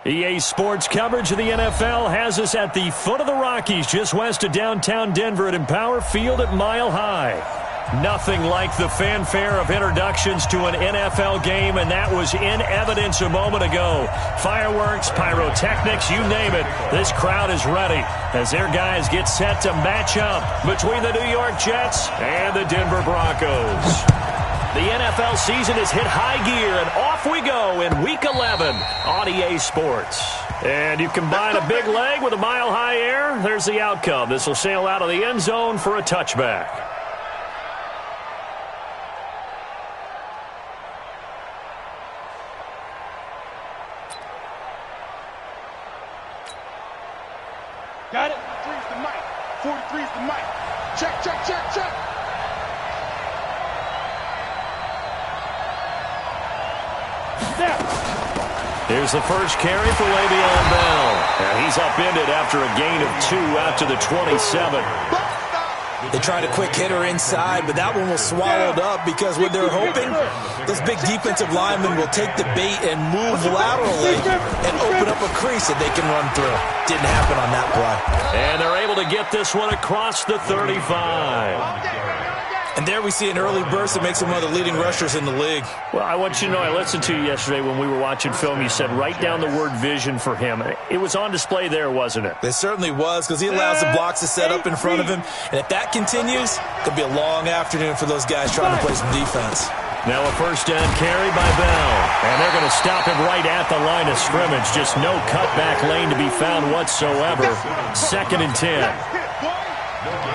EA Sports coverage of the NFL has us at the foot of the Rockies, just west of downtown Denver at Empower Field at Mile High. Nothing like the fanfare of introductions to an NFL game, and that was in evidence a moment ago. Fireworks, pyrotechnics, you name it. This crowd is ready as their guys get set to match up between the New York Jets and the Denver Broncos. The NFL season has hit high gear, and off we go in Week 11 on EA Sports. And you combine a big leg with a mile-high air, there's the outcome. This will sail out of the end zone for a touchback. Got it? 3's the mic. 43's the mic. Check, check, check, check. Here's the first carry for Le'Veon Bell. And he's upended after a gain of 2 out to the 27. They tried a quick hitter inside, but that one was swallowed up because what they're hoping, those big defensive linemen will take the bait and move laterally and open up a crease that they can run through. Didn't happen on that play. And they're able to get this one across the 35. And there we see an early burst that makes him one of the leading rushers in the league. Well, I want you to know, I listened to you yesterday when we were watching film. You said write down the word vision for him. It was on display there, wasn't it? It certainly was, because he allows the blocks to set up in front of him. And if that continues, it could be a long afternoon for those guys trying to play some defense. Now a first down carry by Bell. And they're going to stop him right at the line of scrimmage. Just no cutback lane to be found whatsoever. 2nd and 10.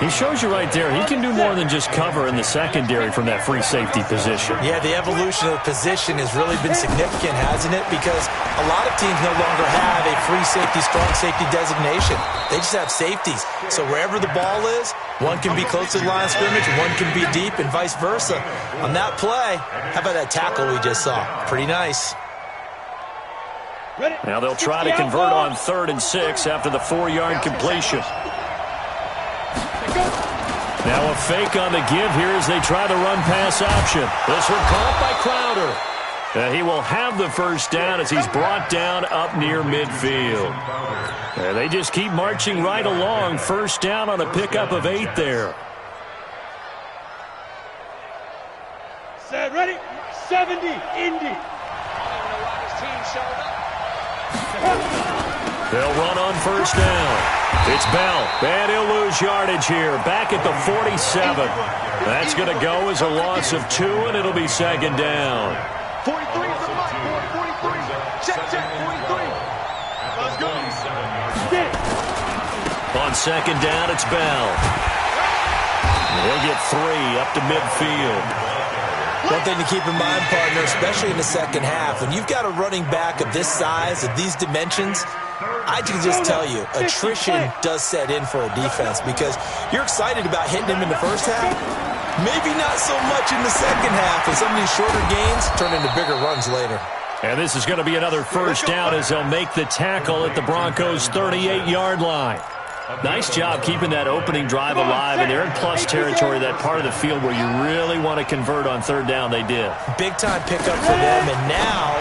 He shows you right there, he can do more than just cover in the secondary from that free safety position. Yeah, the evolution of the position has really been significant, hasn't it? Because a lot of teams no longer have a free safety, strong safety designation. They just have safeties. So wherever the ball is, one can be close to the line of scrimmage, one can be deep, and vice versa. On that play, how about that tackle we just saw? Pretty nice. Now they'll try to convert on 3rd and 6 after the 4-yard completion. Now a fake on the give here as they try the run-pass option. This one caught by Crowder. He will have the first down as he's brought down up near midfield. And they just keep marching right along. First down on a pickup of 8 there. Set, ready? 70, Indy. They'll run on first down. It's Bell, and he'll lose yardage here. Back at the 47. That's going to go as a loss of 2, and it'll be 2nd down. 43 is the mic. 43. Check, check, 43. Let's go. On 2nd down, it's Bell. He'll get 3 up to midfield. One thing to keep in mind, partner, especially in the second half, when you've got a running back of this size, of these dimensions, I can just tell you, attrition does set in for a defense because you're excited about hitting him in the first half. Maybe not so much in the second half, and some of these shorter gains turn into bigger runs later. And this is going to be another first down as they'll make the tackle at the Broncos' 38-yard line. Nice job keeping that opening drive alive, and they're in plus territory, that part of the field where you really want to convert on 3rd down. They did. Big-time pickup for them, and now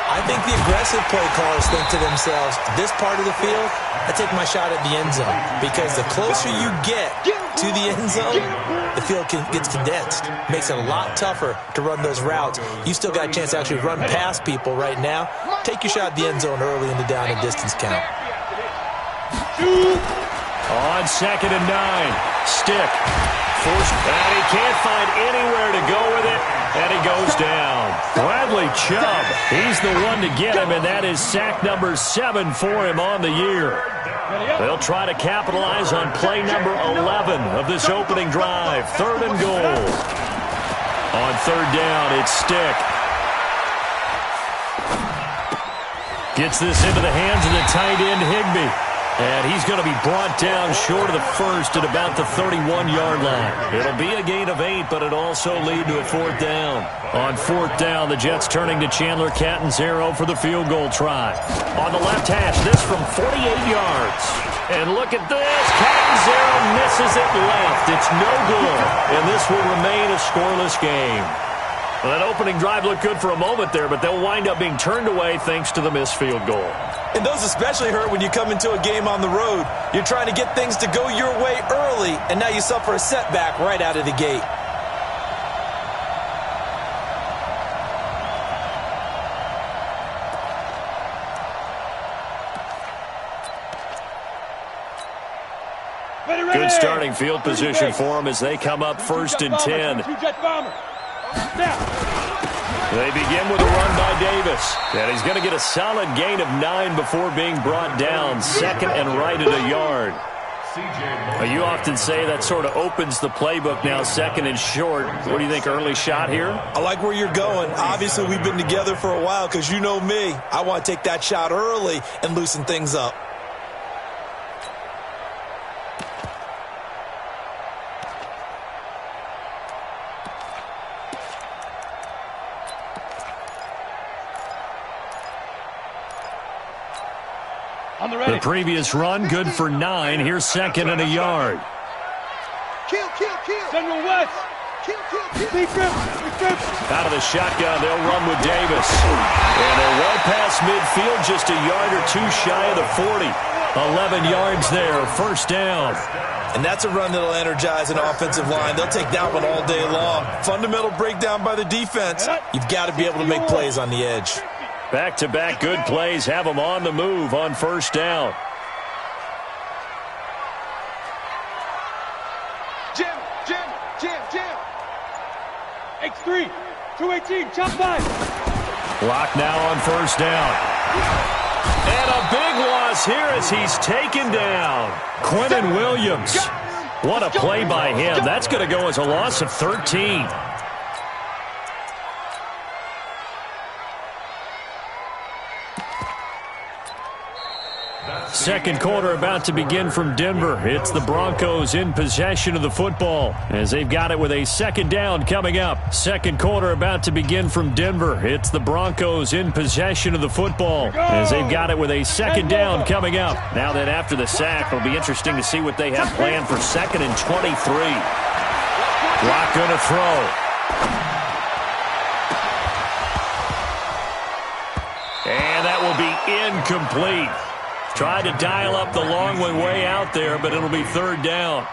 I think the aggressive play callers think to themselves, this part of the field, I take my shot at the end zone, because the closer you get to the end zone, the field gets condensed. Makes it a lot tougher to run those routes. You still got a chance to actually run past people right now. Take your shot at the end zone early in the down and distance count. On 2nd and 9, Stick. Forced, and he can't find anywhere to go with it, and he goes down. Bradley Chubb, he's the one to get him, and that is sack number 7 for him on the year. They'll try to capitalize on play number 11 of this opening drive. 3rd and goal. On 3rd down, it's Stick. Gets this into the hands of the tight end, Higbee. And he's going to be brought down short of the first at about the 31-yard line. It'll be a gain of 8, but it'll also lead to a 4th down. On 4th down, the Jets turning to Chandler Catanzaro for the field goal try. On the left hash, this from 48 yards. And look at this. Catanzaro misses it left. It's no good. And this will remain a scoreless game. Well, that opening drive looked good for a moment there, but they'll wind up being turned away thanks to the missed field goal. And those especially hurt when you come into a game on the road. You're trying to get things to go your way early, and now you suffer a setback right out of the gate. Good starting field position for them as they come up 1st and 10. They begin with a run by Davis. And he's going to get a solid gain of 9 before being brought down. 2nd and right at a yard. You often say that sort of opens the playbook now, 2nd and short. What do you think, early shot here? I like where you're going. Obviously, we've been together for a while because you know me. I want to take that shot early and loosen things up. The previous run, good for 9. Here's 2nd and a yard. Kill. General West. Kill. Out of the shotgun, they'll run with Davis. And they're well past midfield, just a yard or 2 shy of the 40. 11 yards there, 1st down. And that's a run that'll energize an offensive line. They'll take that one all day long. Fundamental breakdown by the defense. You've got to be able to make plays on the edge. Back-to-back good plays have them on the move on 1st down. Jam. X3, 218, chop 5. Block now on 1st down. And a big loss here as he's taken down. Quentin Williams. What a play by him. That's going to go as a loss of 13. Second quarter about to begin from Denver. It's the Broncos in possession of the football as they've got it with a 2nd down coming up. Second quarter about to begin from Denver. It's the Broncos in possession of the football as they've got it with a 2nd down coming up. Now that after the sack, it'll be interesting to see what they have planned for 2nd and 23. Block going to throw. And that will be incomplete. Tried to dial up the long one way out there, but it'll be 3rd down.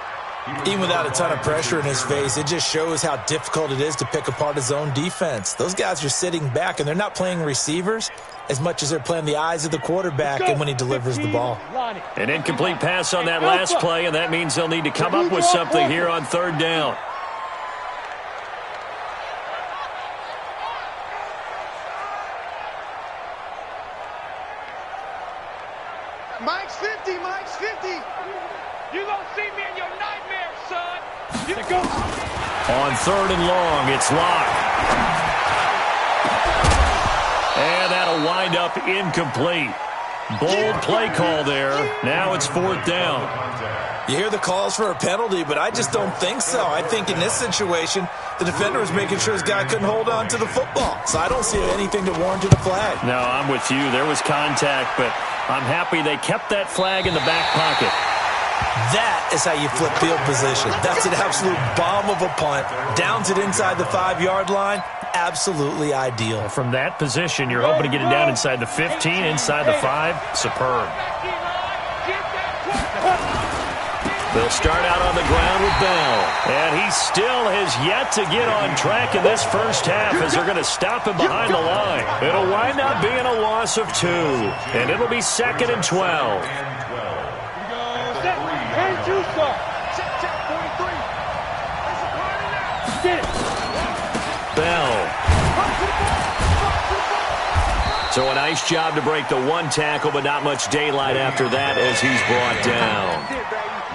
Even without a ton of pressure in his face, it just shows how difficult it is to pick apart his own defense. Those guys are sitting back, and they're not playing receivers as much as they're playing the eyes of the quarterback and when he delivers the ball. An incomplete pass on that last play, and that means they'll need to come up with something here on 3rd down. Mike's 50. You gonna see me in your nightmares, son. On 3rd and long, it's locked. And that'll wind up incomplete. Bold play call there. Now it's 4th down. You hear the calls for a penalty, but I just don't think so. I think in this situation, the defender was making sure his guy couldn't hold on to the football. So I don't see anything to warrant a flag. No, I'm with you. There was contact, but I'm happy they kept that flag in the back pocket. That is how you flip field position. That's an absolute bomb of a punt. Downs it inside the 5-yard line. Absolutely ideal. From that position, you're hoping to get it down inside the 15, inside the 5. Superb. They'll start out on the ground with Bell. And he still has yet to get on track in this first half as they're going to stop him behind the line. It'll wind up being a loss of 2. And it'll be 2nd and 12. Bell. So a nice job to break the 1 tackle, but not much daylight after that as he's brought down.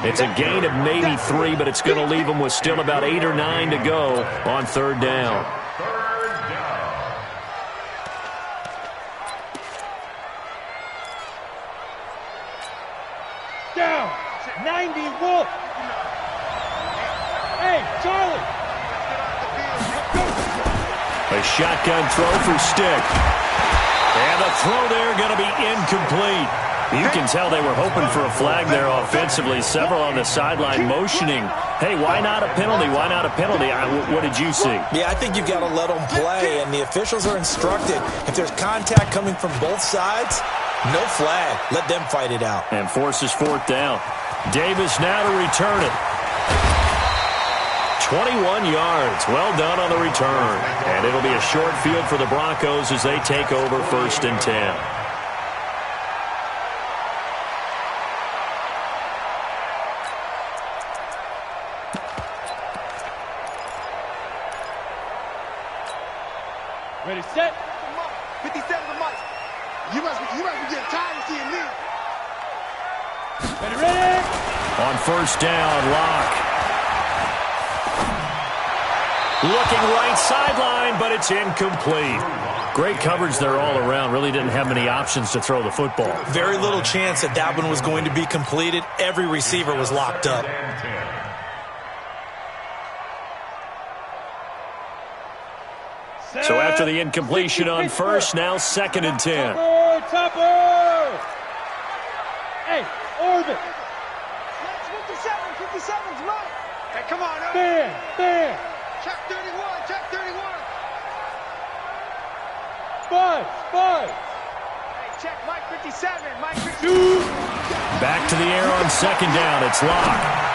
It's a gain of maybe 3, but it's going to leave him with still about 8 or 9 to go on 3rd down. Down. 90 Wolf. Hey, Charlie. A shotgun throw for Stick. And the throw there going to be incomplete. You can tell they were hoping for a flag there offensively. Several on the sideline motioning, hey, why not a penalty? Why not a penalty? What did you see? Yeah, I think you've got to let them play, and the officials are instructed. If there's contact coming from both sides, no flag. Let them fight it out. And forces fourth down. Davis now to return it. 21 yards. Well done on the return. And it'll be a short field for the Broncos as they take over 1st and 10. Ready, set. 57 to Mike. You must be getting tired of seeing me. Ready. On 1st down, Locke. Looking right sideline, but it's incomplete. Great coverage there all around. Really didn't have many options to throw the football. Very little chance that that one was going to be completed. Every receiver was locked up. So after the incompletion on 1st, now 2nd and 10. Topper! Hey, orbit! 57's right. Hey, come on, stand! Check 31, check 31. Spud! Hey, check Mike 57, Mike 52. Back to the air on 2nd down. It's Locke.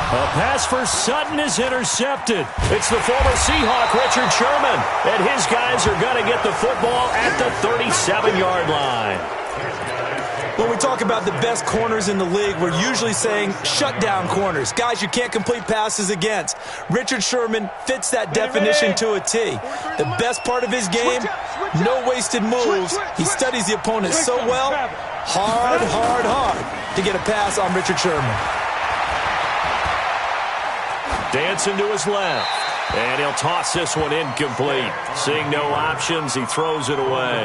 A pass for Sutton is intercepted. It's the former Seahawk, Richard Sherman. And his guys are going to get the football at the 37-yard line. When we talk about the best corners in the league, we're usually saying shutdown corners, guys you can't complete passes against. Richard Sherman fits that definition to a T. The best part of his game, no wasted moves. He studies the opponent so well, hard to get a pass on Richard Sherman. Dancing to his left. And he'll toss this one incomplete. Seeing no options, he throws it away.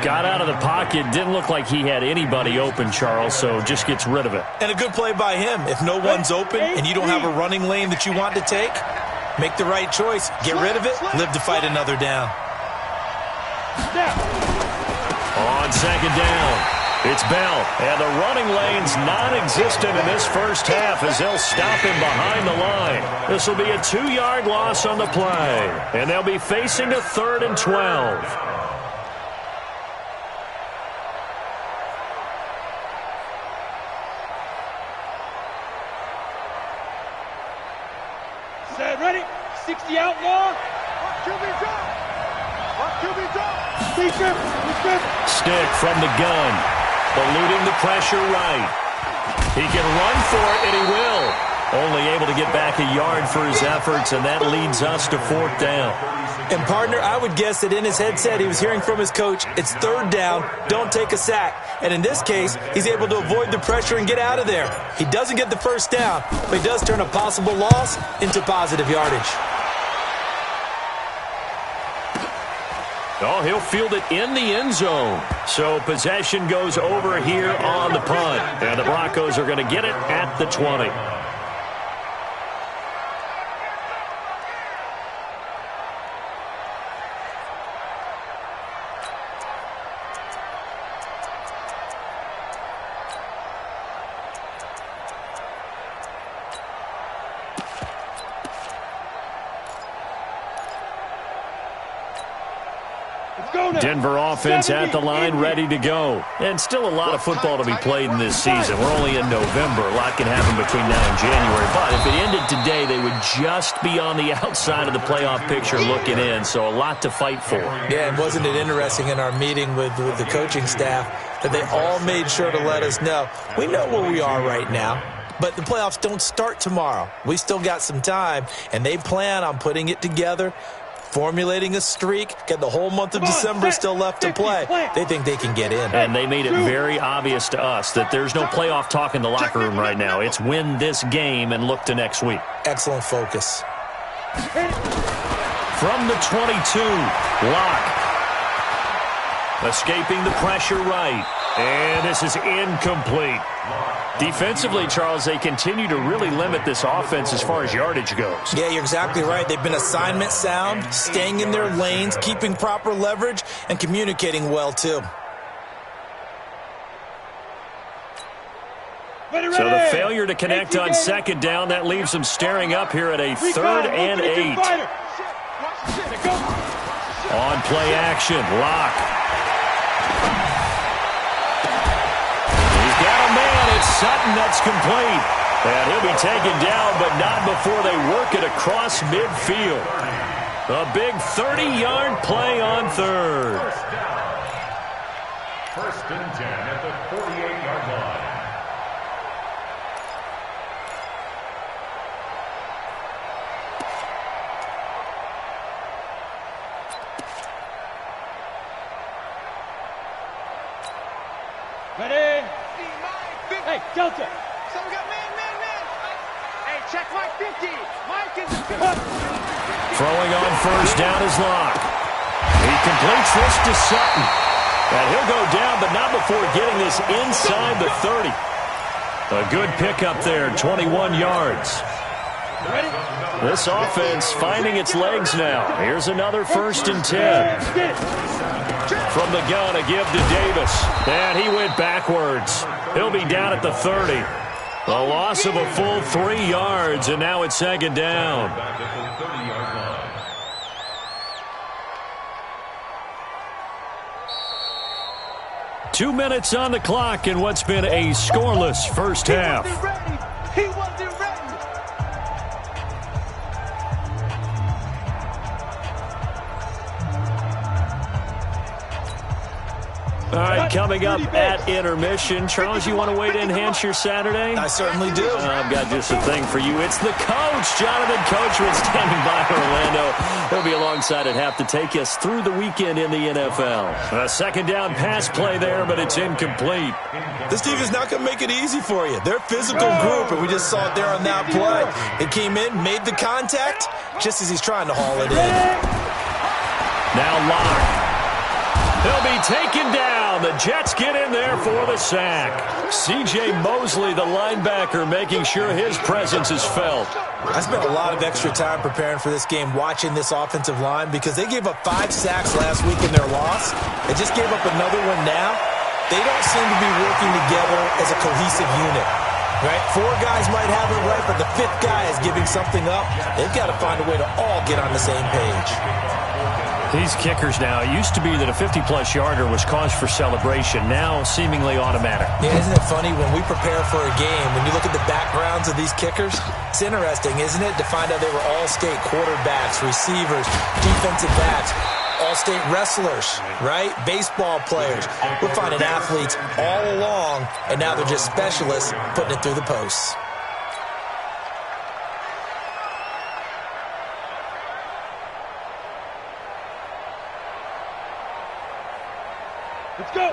Got out of the pocket. Didn't look like he had anybody open, Charles, so just gets rid of it. And a good play by him. If no one's open and you don't have a running lane that you want to take, make the right choice. Get rid of it. Live to fight another down. On 2nd down, it's Bell. And the running lane's non-existent in this first half as they'll stop him behind the line. This will be a 2-yard loss on the play. And they'll be facing a 3rd and 12. Set, ready. 60 outlaw. QB drop. QB drop. Stick from the gun. Eluding the pressure right. He can run for it, and he will. Only able to get back a yard for his efforts, and that leads us to 4th down. And, partner, I would guess that in his headset he was hearing from his coach, it's 3rd down, don't take a sack. And in this case, he's able to avoid the pressure and get out of there. He doesn't get the first down, but he does turn a possible loss into positive yardage. Oh, he'll field it in the end zone. So possession goes over here on the punt. And the Broncos are going to get it at the 20. Denver offense at the line, ready to go. And still a lot of football to be played in this season. We're only in November. A lot can happen between now and January. But if it ended today, they would just be on the outside of the playoff picture looking in. So a lot to fight for. Yeah, and wasn't it interesting in our meeting with the coaching staff that they all made sure to let us know, we know where we are right now, but the playoffs don't start tomorrow. We still got some time, and they plan on putting it together, formulating a streak, get the whole month of December still left to play. They think they can get in. And they made it very obvious to us that there's no playoff talk in the locker room right now. It's win this game and look to next week. Excellent focus. From the 22, Locke. Escaping the pressure right. And this is incomplete. Defensively, Charles, they continue to really limit this offense as far as yardage goes. Yeah, you're exactly right. They've been assignment sound, staying in their lanes, keeping proper leverage, and communicating well, too. So the failure to connect on second down, that leaves them staring up here at a 3rd and 8. On play action, Locke. He's got a man. It's Sutton that's complete. And he'll be taken down, but not before they work it across midfield. A big 30-yard play on 3rd. First and 10 at the 48-yard line. Ready? Hey, Delta. So we got man. Hey, check Mike 50. Mike is... Throwing on first down is Locke. He completes this to Sutton. And he'll go down, but not before getting this inside the 30. A good pickup there, 21 yards. This offense finding its legs now. Here's another 1st and 10. From the gun, a give to Davis. And he went backwards. He'll be down at the 30. A loss of a full 3 yards, and now it's 2nd down. 2 minutes on the clock in what's been a scoreless first half. He wasn't ready. All right, coming up at intermission. Charles, you want to wait to enhance your Saturday? I certainly do. I've got just a thing for you. It's the coach, Jonathan Coachman, standing by Orlando. He'll be alongside at half to take us through the weekend in the NFL. A 2nd down pass play there, but it's incomplete. This team is not going to make it easy for you. They're a physical group, and we just saw it there on that play. It came in, made the contact, just as he's trying to haul it in. Now Locke. He'll be taken down. The Jets get in there for the sack. C.J. Mosley, the linebacker, making sure his presence is felt. I spent a lot of extra time preparing for this game, watching this offensive line, because they gave up 5 sacks last week in their loss. They just gave up another one now. They don't seem to be working together as a cohesive unit. Right? 4 guys might have it right, but the 5th guy is giving something up. They've got to find a way to all get on the same page. These kickers now, it used to be that a 50-plus yarder was cause for celebration, now seemingly automatic. Yeah, isn't it funny when we prepare for a game, when you look at the backgrounds of these kickers, it's interesting, isn't it, to find out they were all-state quarterbacks, receivers, defensive backs, all-state wrestlers, right? Baseball players. We're finding athletes all along, and now they're just specialists putting it through the posts.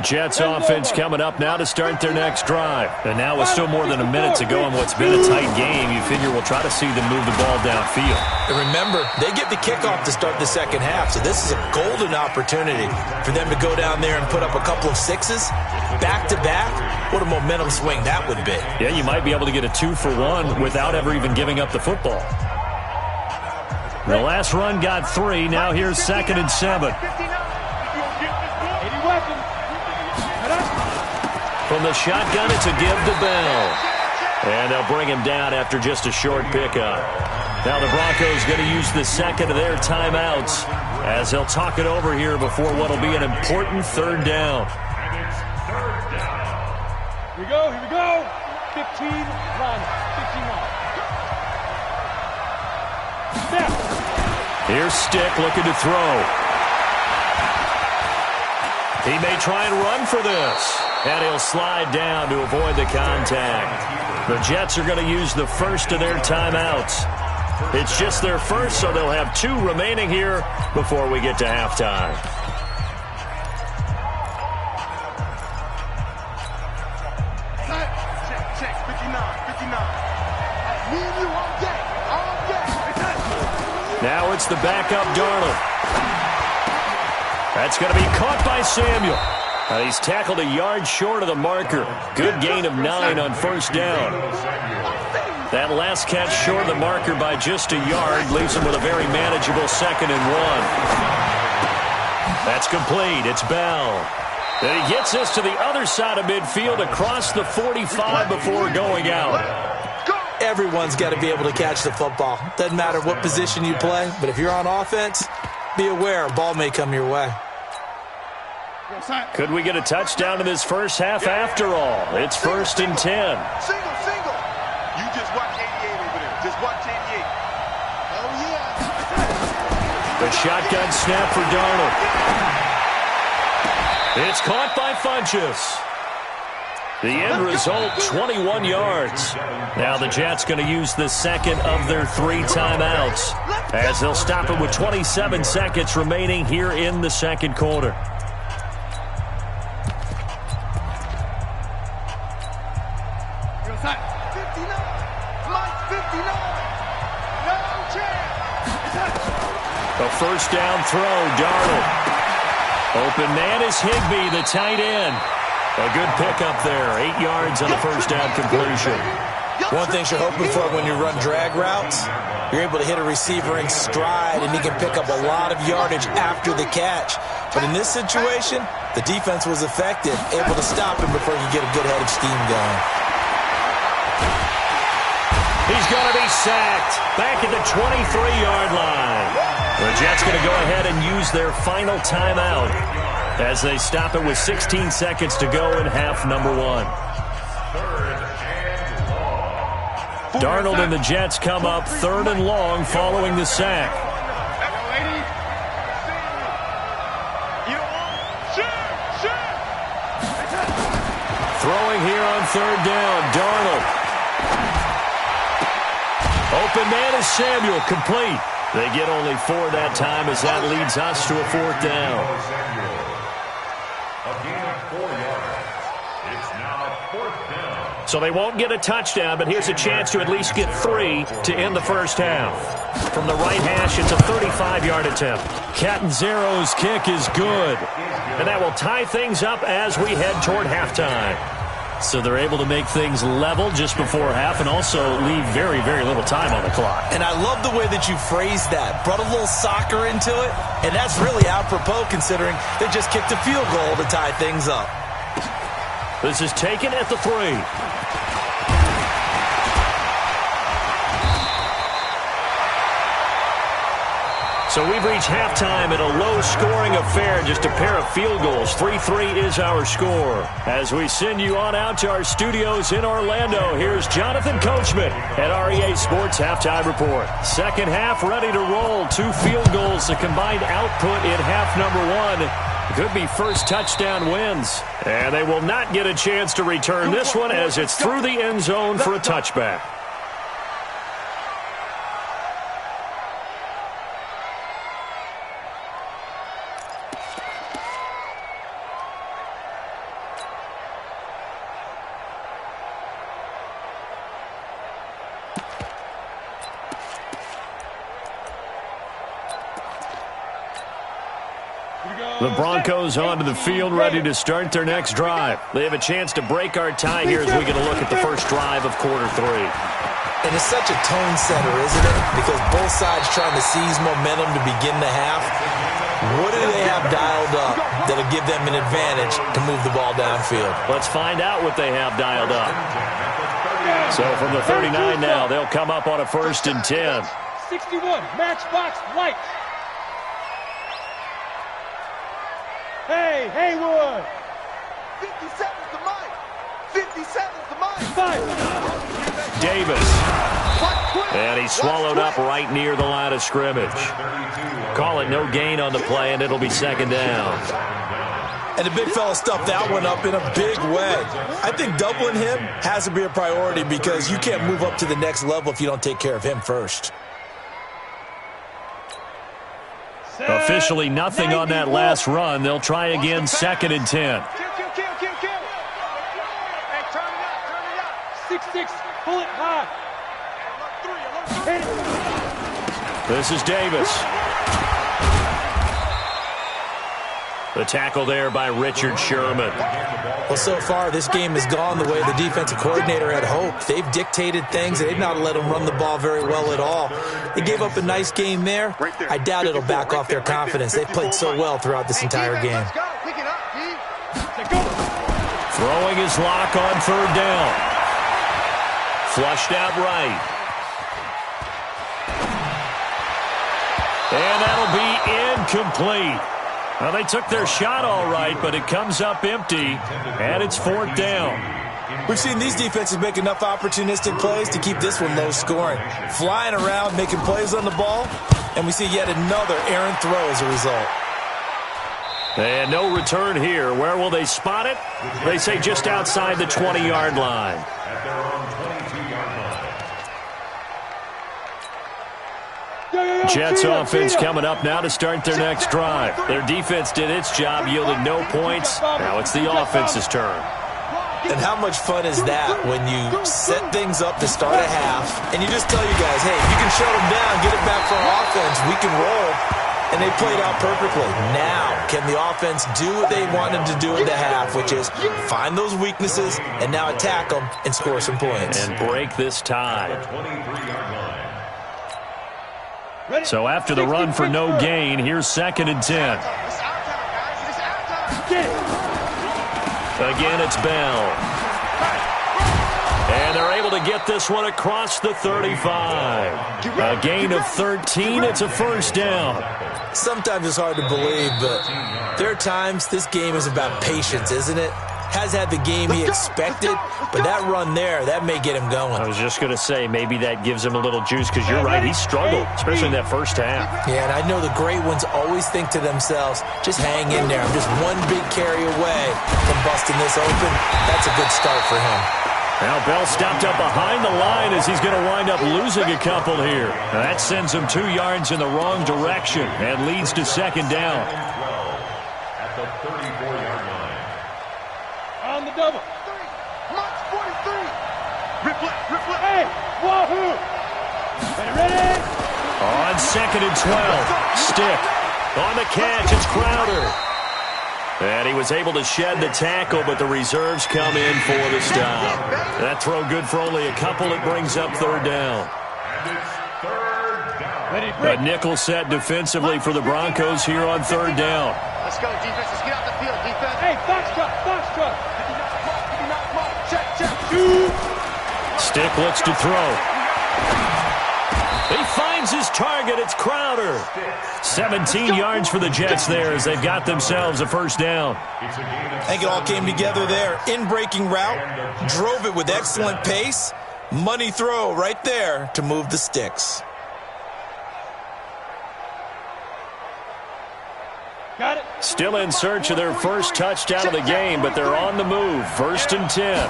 Jets offense coming up now to start their next drive. And now with still more than a minute to go in what's been a tight game, you figure we'll try to see them move the ball downfield. And remember, they get the kickoff to start the second half, so this is a golden opportunity for them to go down there and put up a couple of 6s back-to-back. What a momentum swing that would be. Yeah, you might be able to get a 2-for-1 without ever even giving up the football. The last run got 3. Now here's 2nd and 7. From the shotgun, it's a give to Bell. And they'll bring him down after just a short pickup. Now the Broncos going to use the 2nd of their timeouts as they'll talk it over here before what will be an important 3rd down. Here we go. 15, run. 15 line. Snap. Here's Stick looking to throw. He may try and run for this. And he'll slide down to avoid the contact. The Jets are going to use the 1st of their timeouts. It's just their first, so they'll have 2 remaining here before we get to halftime. Check, 59. Me and you all day. Now it's the backup Darnold. That's going to be caught by Samuel. He's tackled a yard short of the marker. Good gain of 9 on 1st down. That last catch short of the marker by just a yard leaves him with a very manageable 2nd and 1. That's complete. It's Bell. And he gets us to the other side of midfield across the 45 before going out. Everyone's got to be able to catch the football. Doesn't matter what position you play, but if you're on offense, be aware a ball may come your way. Could we get a touchdown in this first half after all? It's 1st and 10. Single. You just watch 88 over there. Just watch 88. Oh, yeah. The shotgun snap for Darnold. It's caught by Funchess. The end result, 21 yards. Now the Jets going to use the second of their 3 timeouts as they'll stop it with 27 seconds remaining here in the second quarter. A first down throw, Darnold. Open man is Higbee, the tight end. A good pickup there, 8 yards on the first down completion. One thing you're hoping for when you run drag routes, you're able to hit a receiver in stride, and he can pick up a lot of yardage after the catch. But in this situation, the defense was effective, able to stop him before you get a good head of steam going. He's going to be sacked back at the 23-yard line. The Jets going to go ahead and use their final timeout as they stop it with 16 seconds to go in half number 1. Darnold and the Jets come up 3rd and long following the sack. Throwing here on 3rd down, Darnold. Open man is Samuel, complete. They get only 4 that time as that leads us to a 4th down. A gain of 4 yards. It's now 4th down. So they won't get a touchdown, but here's a chance to at least get 3 to end the first half. From the right hash, it's a 35-yard attempt. Catanzaro's kick is good. And that will tie things up as we head toward halftime. So they're able to make things level just before half and also leave very, very little time on the clock. And I love the way that you phrased that. Brought a little soccer into it, and that's really apropos considering they just kicked a field goal to tie things up. This is taken at the 3. So we've reached halftime in a low-scoring affair, just a pair of field goals. 3-3 is our score. As we send you on out to our studios in Orlando, here's Jonathan Coachman at REA Sports Halftime Report. Second half ready to roll. 2 field goals, the combined output in half number 1. Could be first touchdown wins. And they will not get a chance to return this one as it's through the end zone for a touchback. The Broncos onto the field, ready to start their next drive. They have a chance to break our tie here as we get a look at the first drive of quarter 3. And it's such a tone setter, isn't it? Because both sides trying to seize momentum to begin the half. What do they have dialed up that'll give them an advantage to move the ball downfield? Let's find out what they have dialed up. So from the 39 now, they'll come up on a 1st and 10. 61, matchbox light. Hey, Haywood! 57's the mic! 57's the mic! Davis. And he's swallowed up right near the line of scrimmage. Call it no gain on the play, and it'll be 2nd down. And the big fella stuffed that one up in a big way. I think doubling him has to be a priority because you can't move up to the next level if you don't take care of him first. Officially nothing on that last run. They'll try again, 2nd and 10. Kill. Hey, turn it up. 6-6, pull it high. This is Davis. The tackle there by Richard Sherman. Well, so far, this game has gone the way the defensive coordinator had hoped. They've dictated things. They've not let them run the ball very well at all. They gave up a nice game there. I doubt it'll back off their confidence. They've played so well throughout this entire game. Let's go. Pick it up, D. Throwing his lock on third down. Flushed out right. And that'll be incomplete. Well, they took their shot all right, but it comes up empty, and it's fourth down. We've seen these defenses make enough opportunistic plays to keep this one low scoring. Flying around, making plays on the ball, and we see yet another errant throw as a result. And no return here. Where will they spot it? They say just outside the 20-yard line. At their own 22-yard line. Jets offense coming up now to start their next drive. Their defense did its job, yielding no points. Now it's the offense's turn. And how much fun is that when you set things up to start a half, and you just tell your guys, hey, if you can shut them down, get it back for our offense, we can roll. And they played out perfectly. Now, can the offense do what they wanted to do in the half, which is find those weaknesses and now attack them and score some points. And break this tie. So after the run for no gain, here's 2nd and 10. Again, it's Bell. And they're able to get this one across the 35. A gain of 13. It's a first down. Sometimes it's hard to believe, but there are times this game is about patience, isn't it? Has had the game he expected, but that run there, that may get him going. I was just going to say, maybe that gives him a little juice, because you're right, he struggled, especially in that first half. Yeah, and I know the great ones always think to themselves, just hang in there. I'm just one big carry away from busting this open. That's a good start for him. Now Bell stopped up behind the line as he's going to wind up losing a couple here. Now that sends him 2 yards in the wrong direction and leads to second down. At the 34-yard line. On the double. March 43. Replay. Hey, wahoo! Ready? On 2nd and 12. Stick. On the catch, it's Crowder. And he was able to shed the tackle, but the reserves come in for the stop. That throw good for only a couple. It brings up third down. And it's third down. A nickel set defensively for the Broncos here on third down. Let's go, defense. Let's get out the field, defense. Hey, foxtrot. Check. Stick looks to throw. He finds his target. It's Crowder. 17 yards for the Jets there as they've got themselves a first down. I think it all came together there. In-breaking route, drove it with excellent pace. Money throw right there to move the sticks. Got it. Still in search of their first touchdown of the game, but they're on the move. 1st and 10.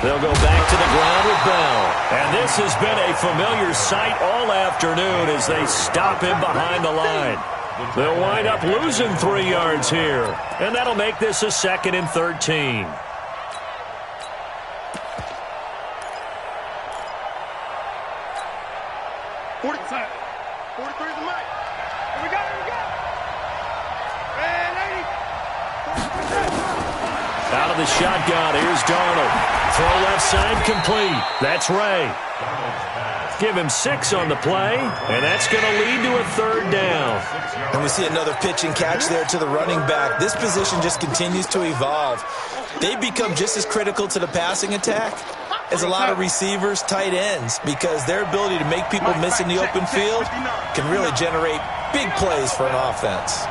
They'll go back to the ground with Bell. And this has been a familiar sight all afternoon as they stop him behind the line. They'll wind up losing 3 yards here. And that'll make this a 2nd and 13. Out of the shotgun, here's Darnold. Throw left side complete. That's Ray. Give him 6 on the play, and that's going to lead to a third down. And we see another pitch and catch there to the running back. This position just continues to evolve. They become just as critical to the passing attack as a lot of receivers, tight ends, because their ability to make people miss in the open field can really generate big plays for an offense.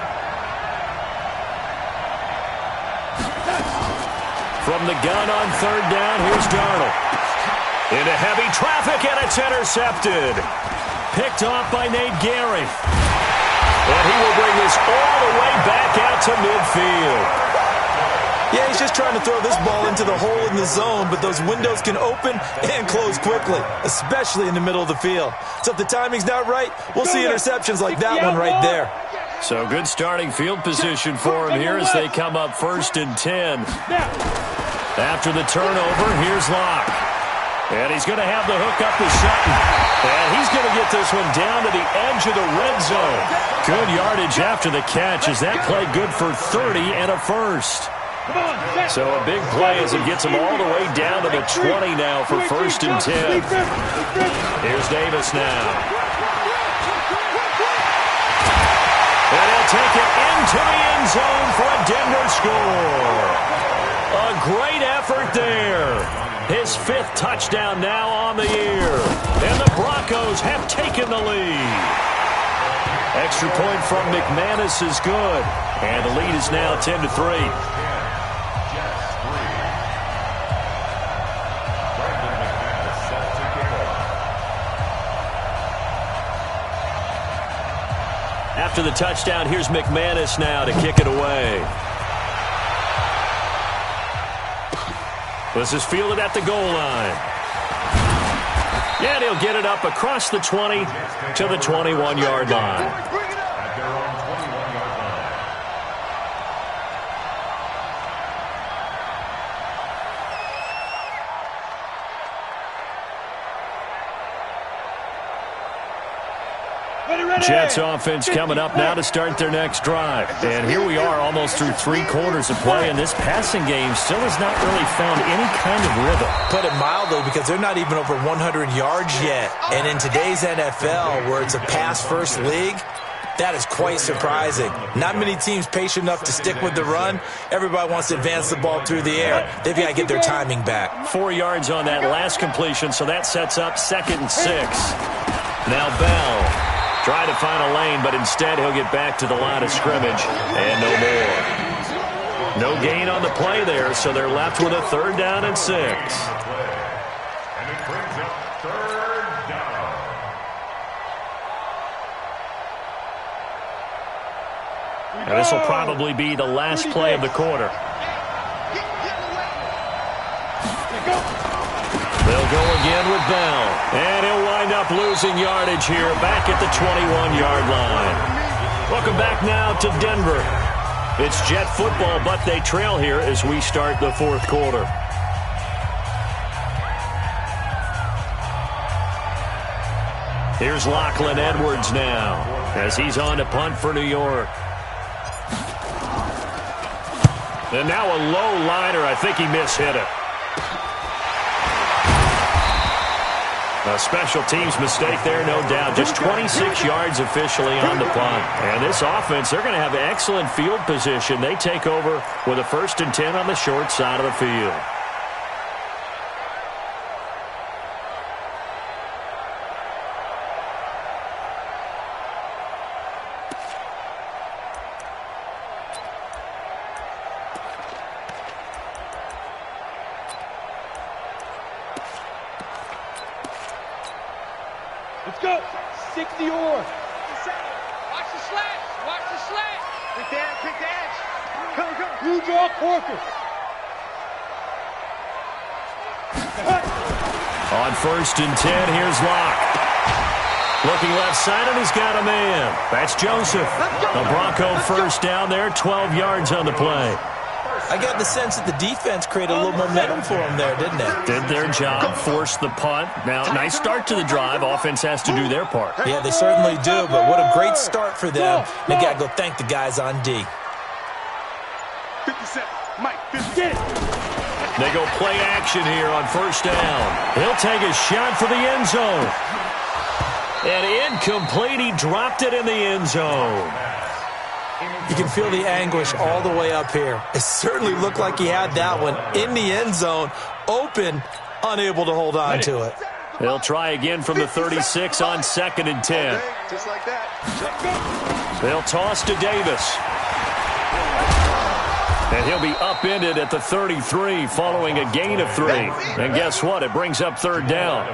From the gun on third down, here's Darnold. Into heavy traffic, and it's intercepted. Picked off by Nate Gehring. And he will bring this all the way back out to midfield. Yeah, he's just trying to throw this ball into the hole in the zone, but those windows can open and close quickly, especially in the middle of the field. So if the timing's not right, we'll see interceptions like that one right there. So good starting field position for him here as they come up 1st and 10. After the turnover, here's Locke. And he's going to have the hook up to Sutton. And he's going to get this one down to the edge of the red zone. Good yardage after the catch as that play good for 30 and a first. So a big play as it gets him all the way down to the 20 now for 1st and 10. Here's Davis now. And he'll take it into the end zone for a Denver score. A great effort there. His 5th touchdown now on the year. And the Broncos have taken the lead. Extra point from McManus is good. And the lead is now 10-3. After the touchdown, here's McManus now to kick it away. This is fielded at the goal line. And he'll get it up across the 20 to the 21-yard line. Jets offense coming up now to start their next drive. And here we are almost through 3 quarters of play, and this passing game still has not really found any kind of rhythm. Put it mildly, because they're not even over 100 yards yet. And in today's NFL, where it's a pass-first league, that is quite surprising. Not many teams patient enough to stick with the run. Everybody wants to advance the ball through the air. They've got to get their timing back. 4 yards on that last completion, so that sets up 2nd and 6. Now Bell. Try to find a lane, but instead he'll get back to the line of scrimmage, and no more. No gain on the play there, so they're left with a 3rd down and 6. And it brings up 3rd down. And this will probably be the last play of the quarter. They'll go again with Bell. And he'll wind up losing yardage here back at the 21-yard line. Welcome back now to Denver. It's Jet football, but they trail here as we start the 4th quarter. Here's Lachlan Edwards now as he's on to punt for New York. And now a low liner. I think he mishit it. A special teams mistake there, no doubt. Just 26 yards officially on the punt. And this offense, they're going to have excellent field position. They take over with a 1st and 10 on the short side of the field. Let's go. 60 or. Watch the slant. Watch the slant. Pick the edge. Pick the edge. Come. Blue draw Corker. On 1st and 10, here's Locke. Looking left side, and he's got a man. That's Joseph. The Bronco 1st down there, 12 yards on the play. I got the sense that the defense created a little momentum for them there, didn't it? Did their job, forced the punt. Now, nice start to the drive. Offense has to do their part. Yeah, they certainly do, but what a great start for them. They got to go thank the guys on D. 57. Mike, 50. They go play action here on 1st down. He'll take a shot for the end zone. And incomplete. He dropped it in the end zone. You can feel the anguish all the way up here. It certainly looked like he had that one in the end zone, open, unable to hold on to it. They'll try again from the 36 on 2nd and 10. Just like that. They'll toss to Davis. And he'll be upended at the 33 following a gain of 3. And guess what? It brings up 3rd down.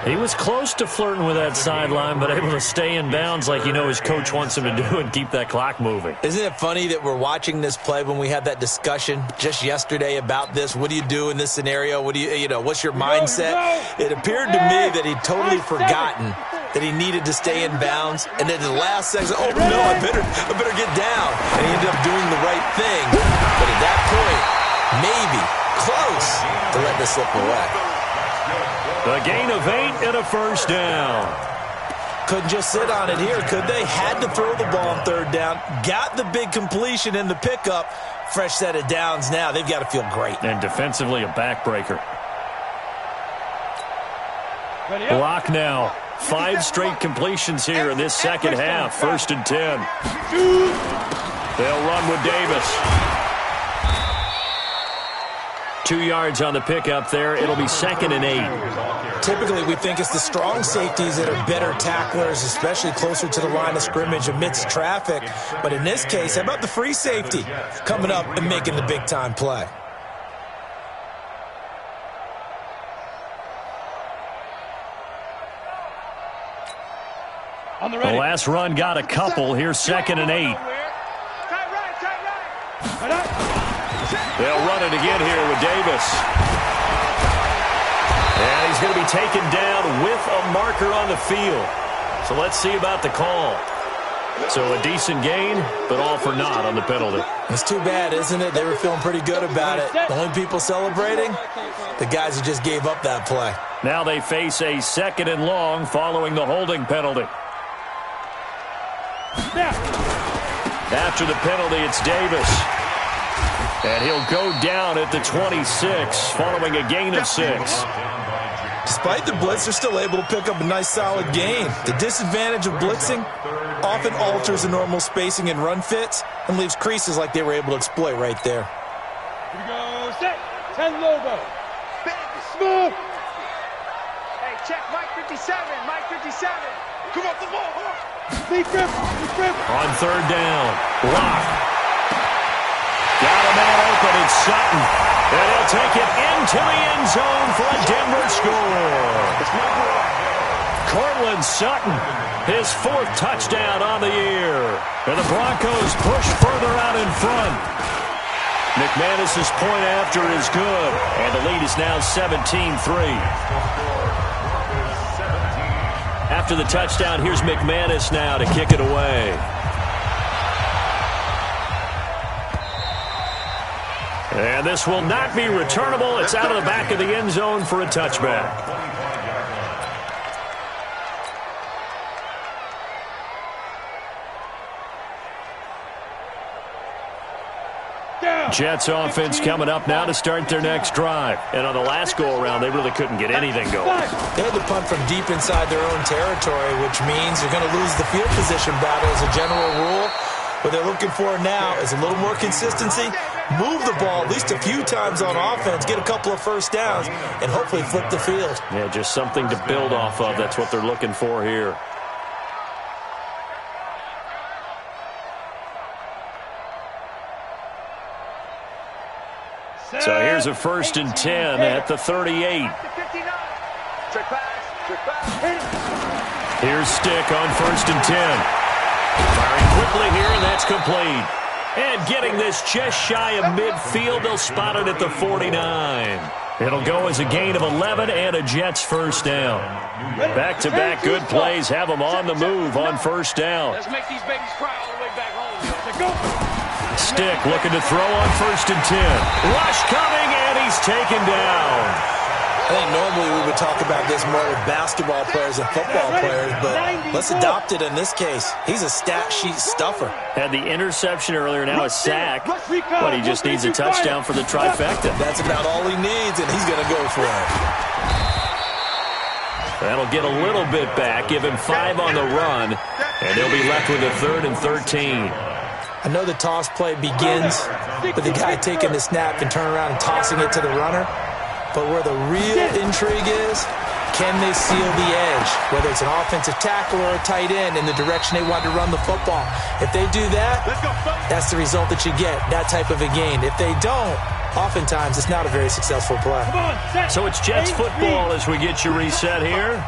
He was close to flirting with that sideline, but able to stay in bounds like his coach wants him to do and keep that clock moving. Isn't it funny that we're watching this play when we had that discussion just yesterday about this? What do you do in this scenario? What do what's your mindset? It appeared to me that he'd totally forgotten that he needed to stay in bounds, and then at the last second, oh no, I better get down. And he ended up doing the right thing. But at that point, maybe close to let this slip away. A gain of 8 and a 1st down. Couldn't just sit on it here, could they? Had to throw the ball on 3rd down. Got the big completion in the pickup. Fresh set of downs now. They've got to feel great. And defensively, a backbreaker. Block now. 5 straight completions here in this second half. 1st and 10. They'll run with Davis. 2 yards on the pickup there. It'll be 2nd and 8. Typically, we think it's the strong safeties that are better tacklers, especially closer to the line of scrimmage amidst traffic. But in this case, how about the free safety coming up and making the big-time play? The last run got a couple. Here's 2nd and 8. They'll run it again here with Davis. And he's going to be taken down with a marker on the field. So let's see about the call. So a decent gain, but all for naught on the penalty. It's too bad, isn't it? They were feeling pretty good about it. The only people celebrating, the guys who just gave up that play. Now they face a 2nd and long following the holding penalty. After the penalty, it's Davis. And he'll go down at the 26 following a gain of 6. Despite the blitz, they're still able to pick up a nice solid gain. The disadvantage of blitzing often alters the normal spacing and run fits and leaves creases like they were able to exploit right there. Here we go, set, 10 logo. Smooth. Hey, check Mike 57, Mike 57. Come off the ball, Deep grip, deep grip. On 3rd down, Locke. Got a man open, it's Sutton. And he'll take it into the end zone for a Denver score. Cortland Sutton, his 4th touchdown on the year. And the Broncos push further out in front. McManus's point after is good. And the lead is now 17-3. After the touchdown, here's McManus now to kick it away. And this will not be returnable. It's out of the back of the end zone for a touchback. Jets offense coming up now to start their next drive. And on the last go-around, they really couldn't get anything going. They had to punt from deep inside their own territory, which means they're going to lose the field position battle as a general rule. What they're looking for now is a little more consistency, move the ball at least a few times on offense, get a couple of first downs, and hopefully flip the field. Yeah, just something to build off of. That's what they're looking for here. So here's a 1st and 10 at the 38. Here's Stick on 1st and 10. Firing quickly here, and that's complete. And getting this just shy of midfield, they'll spot it at the 49. It'll go as a gain of 11 and a Jets 1st down. Back-to-back good plays have them on the move on 1st down. Let's make these babies cry all the way back home. Go. Stick looking to throw on 1st and 10. Rush coming, and he's taken down. I think normally we would talk about this more with basketball players and football players, but let's adopt it in this case. He's a stat sheet stuffer. Had the interception earlier, now a sack. But he just needs a touchdown for the trifecta. That's about all he needs, and he's going to go for it. That'll get a little bit back, give him 5 on the run, and they'll be left with a 3rd and 13. I know the toss play begins with the guy taking the snap and turning around and tossing it to the runner. But where the real intrigue is, can they seal the edge? Whether it's an offensive tackle or a tight end in the direction they want to run the football. If they do that, that's the result that you get, that type of a gain. If they don't, oftentimes it's not a very successful play. So it's Jets football as we get you reset here.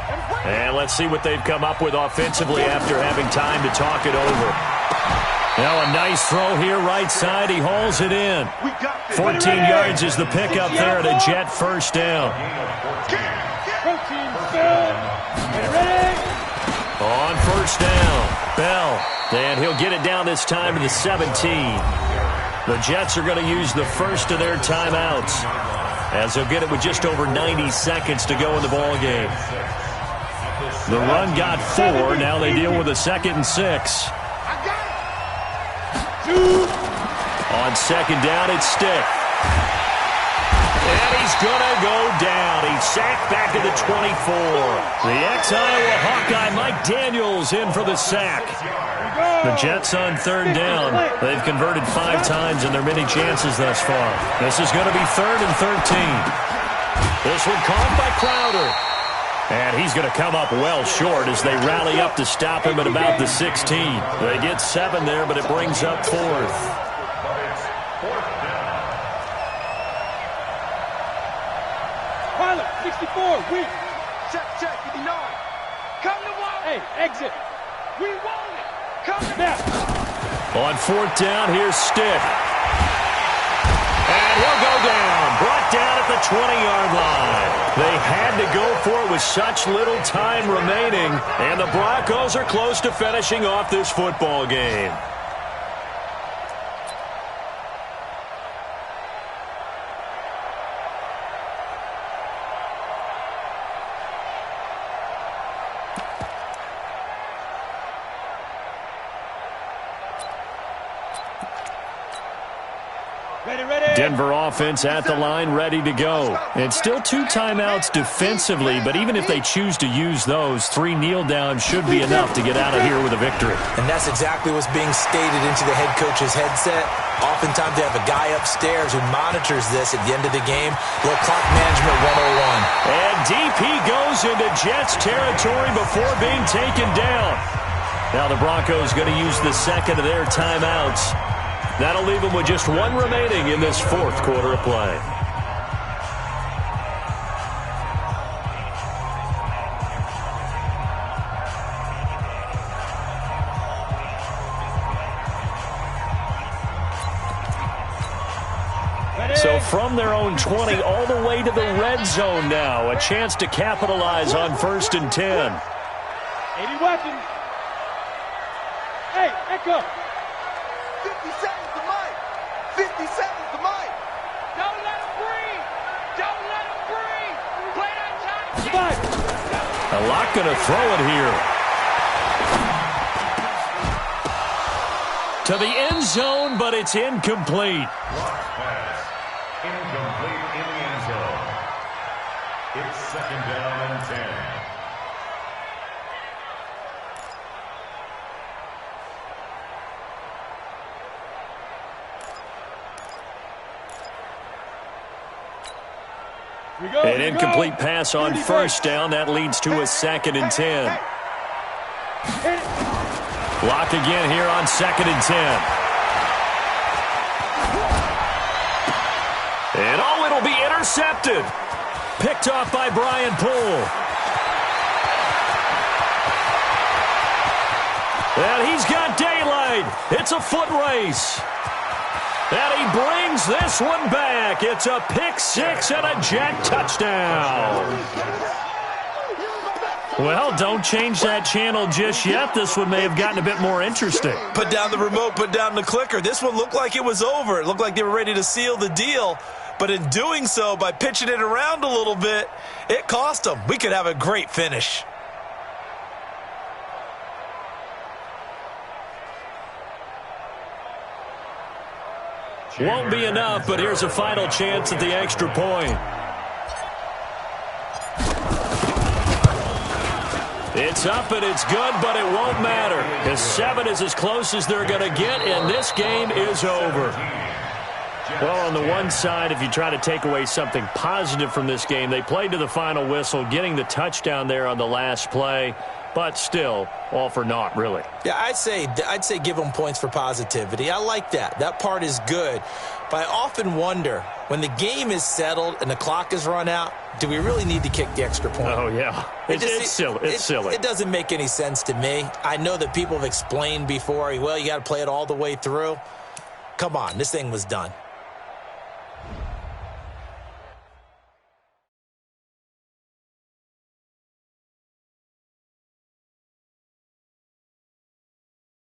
And let's see what they've come up with offensively after having time to talk it over. Now a nice throw here, right side. He hauls it in. 14 yards is the pickup there at a Jet 1st down. On 1st down, Bell. And he'll get it down this time to the 17. The Jets are going to use the first of their timeouts, as they'll get it with just over 90 seconds to go in the ballgame. The run got 4. Now they deal with a 2nd and 6. On 2nd down, it's Stick. And he's going to go down. He's sacked back at the 24. The ex-Iowa Hawkeye Mike Daniels in for the sack. The Jets on third down. They've converted 5 times in their many chances thus far. This is going to be 3rd and 13. This one caught by Crowder. And he's going to come up well short as they rally up to stop him at about the 16. They get 7 there, but it brings up 4th. Pilot, 64, weak. Check, 59. Come to one. Hey, exit. We want it. Come to now. On 4th down, here's Stick. And he'll go down. Brought down at the 20-yard line. They had to go for it with such little time remaining. And the Broncos are close to finishing off this football game. Denver offense at the line, ready to go. It's still 2 timeouts defensively, but even if they choose to use those, 3 kneel downs should be enough to get out of here with a victory. And that's exactly what's being stated into the head coach's headset. Oftentimes they have a guy upstairs who monitors this at the end of the game. Little clock management 101. And DP goes into Jets territory before being taken down. Now the Broncos going to use the second of their timeouts. That'll leave them with just 1 remaining in this 4th quarter of play. So from their own 20 all the way to the red zone now. A chance to capitalize on 1st and 10. 80 weapons. Hey, Echo. 50 seconds to Mike. 50 seconds to Mike. Don't let him breathe. Don't let him breathe. Play that time. Five. A lot going to throw it here. To the end zone, but it's incomplete. Pass. Incomplete in the end zone. It's 2nd down and 10. An incomplete pass on 1st down. That leads to a 2nd and 10. Block again here on 2nd and 10. And it'll be intercepted. Picked off by Brian Poole. And he's got daylight. It's a foot race. And he brings this one back. It's a pick 6 and a Jet touchdown. Well, don't change that channel just yet. This one may have gotten a bit more interesting. Put down the remote, put down the clicker. This one looked like it was over. It looked like they were ready to seal the deal. But in doing so, by pitching it around a little bit, it cost them. We could have a great finish. Won't be enough, but here's a final chance at the extra point. It's up and it's good, but it won't matter. The 7 is as close as they're going to get, and this game is over. Well, on the one side, if you try to take away something positive from this game, they played to the final whistle, getting the touchdown there on the last play. But still, all for naught, really. Yeah, I'd say give them points for positivity. I like that. That part is good. But I often wonder, when the game is settled and the clock is run out, do we really need to kick the extra point? Oh, yeah. It's silly. It's silly. It doesn't make any sense to me. I know that people have explained before, well, you got to play it all the way through. Come on, this thing was done.